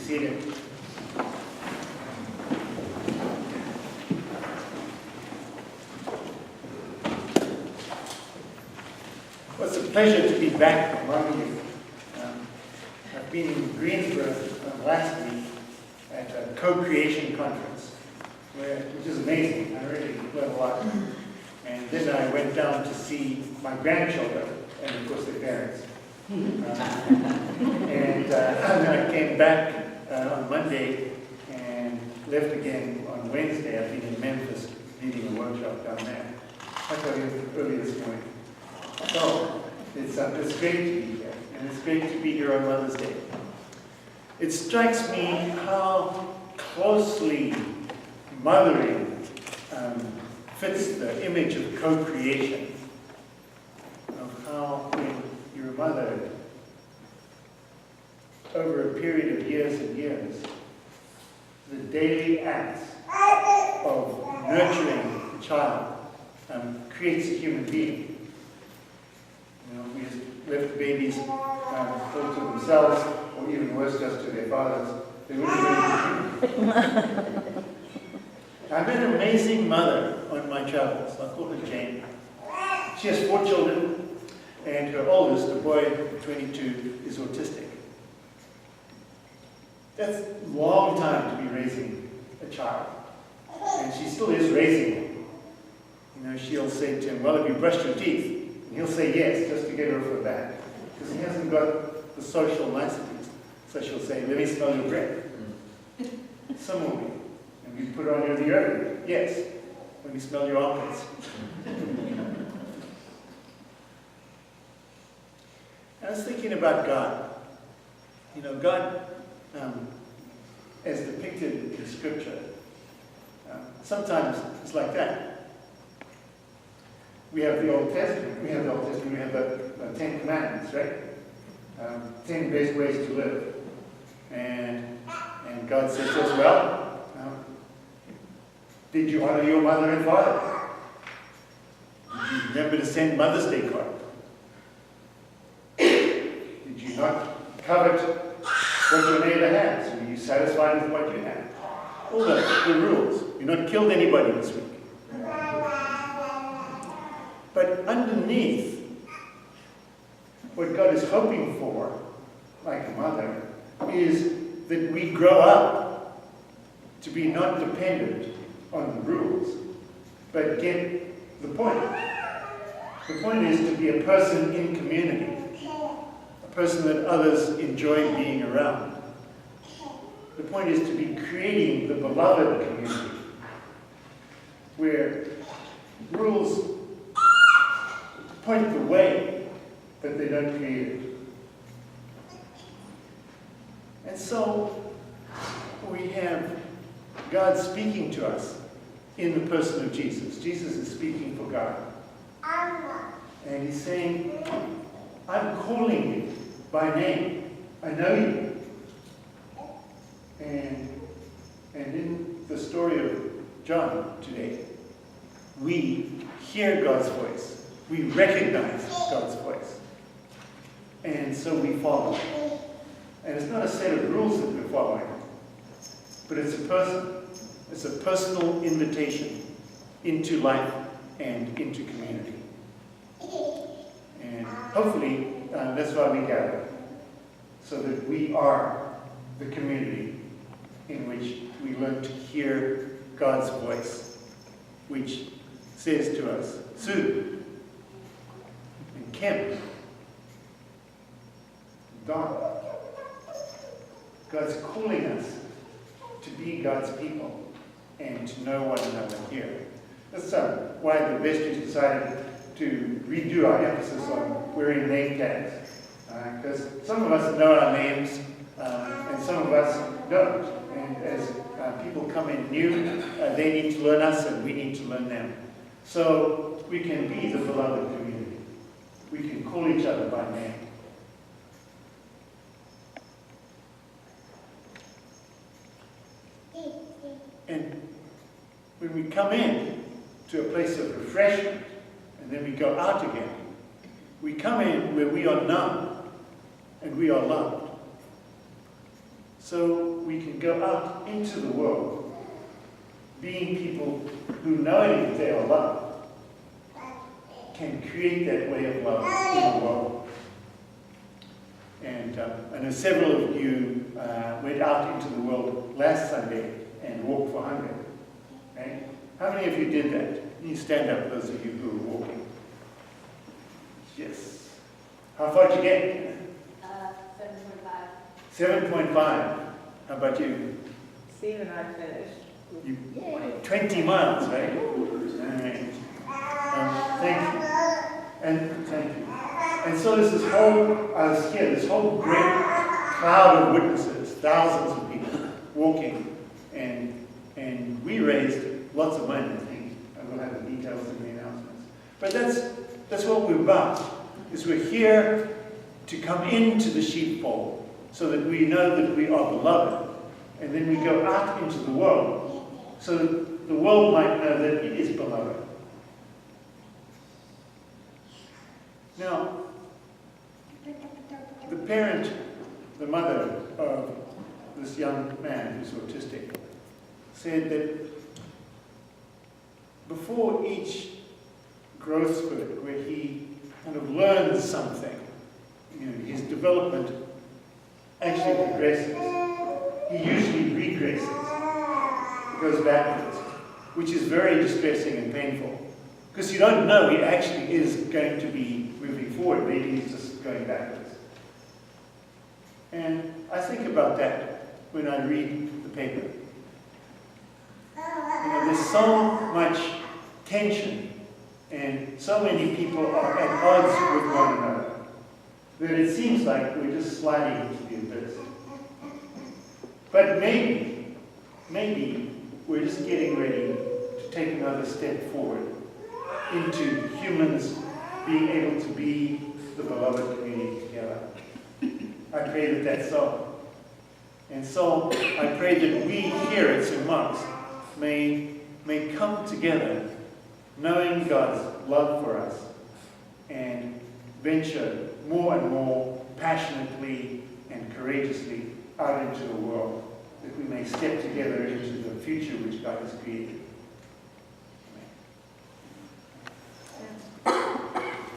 seated. Well, it's a pleasure to be back among you. I've been in Greensboro last week at a co-creation conference, which is amazing. I really learned a lot. And then I went down to see my grandchildren, and of course their parents. And then I came back on Monday and left again on Wednesday. I've been in Memphis leading a workshop down there. I got in early this morning. So it's great to be here, and it's great to be here on Mother's Day. It strikes me how closely mothering fits the image of co-creation, of how when you're mothered over a period of years and years, the daily acts of nurturing the child creates a human being. You know, we just left babies all to themselves, or even worse, just to their fathers. They wouldn't be human. I met an amazing mother on my travels. I call her Jane. She has 4 children, and her oldest, a boy, 22, is autistic. That's a long time to be raising a child. And she still is raising him. You know, she'll say to him, "Well, have you brushed your teeth?" And he'll say yes, just to get her off her back. Because he hasn't got the social niceties. So she'll say, "Let me smell your breath." Similarly. And we put on your deodorant. Yes. Let me smell your armpits. I was thinking about God. You know, God, as depicted in Scripture, sometimes it's like that. We have the Old Testament. We have the 10 Commandments, right? 10 best ways to live. And God says to us, well, did you honor your mother and father? Did you remember to send Mother's Day card? Did you not covet what your neighbor has? Were you satisfied with what you had? All the rules. You've not killed anybody this week. But underneath, what God is hoping for, like a mother, is that we grow up to be not dependent on the rules, but get the point. The point is to be a person in community, a person that others enjoy being around. The point is to be creating the beloved community, where rules point the way, but they don't create it. And so we have God speaking to us in the person of Jesus. Jesus is speaking for God. And he's saying, I'm calling you by name. I know you. And in the story of John today, we hear God's voice. We recognize God's voice. And so we follow. And it's not a set of rules that we're following, but it's a person. It's a personal invitation into life and into community. And hopefully that's why we gather, so that we are the community in which we learn to hear God's voice, which says to us, Sue, and Kim, Don, God's calling us to be God's people and to know one another here. That's why the vestries decided to redo our emphasis on wearing name tags. Because some of us know our names and some of us don't. And as people come in new, they need to learn us and we need to learn them. So we can be the beloved community. We can call each other by name. And when we come in to a place of refreshment, and then we go out again, we come in where we are known and we are loved. so we can go out into the world, being people who, knowing that they are loved, can create that way of love in the world. And I know several of you went out into the world last Sunday and walked for hunger. Right? How many of you did that? You stand up, those of you who are walking. Yes. How far did you get? 7.5. 7.5. How about you? Steve and I finished. 20 miles, right? All right. Thank you. And thank you. And so there's this whole, I was here, this whole great cloud of witnesses, thousands of people walking, and we raised lots of money, I think. I will have the details in the announcements. But that's what we're about, is we're here to come into the sheepfold so that we know that we are beloved. And then we go out into the world so that the world might know that it is beloved. Now, the parent, the mother of this young man who's autistic, said that before each growth spurt where he kind of learns something, his development actually progresses. He usually regresses, goes backwards, which is very distressing and painful. Because you don't know he actually is going to be moving forward. Maybe he's just going backwards. And I think about that when I read the paper. There's so much tension and so many people are at odds with one another that it seems like we're just sliding into the abyss. But maybe we're just getting ready to take another step forward into humans being able to be the beloved community together. I pray that that's so. And so I pray that we here at St. Mark's may come together knowing God's love for us and venture more and more passionately and courageously out into the world, that we may step together into the future which God has created.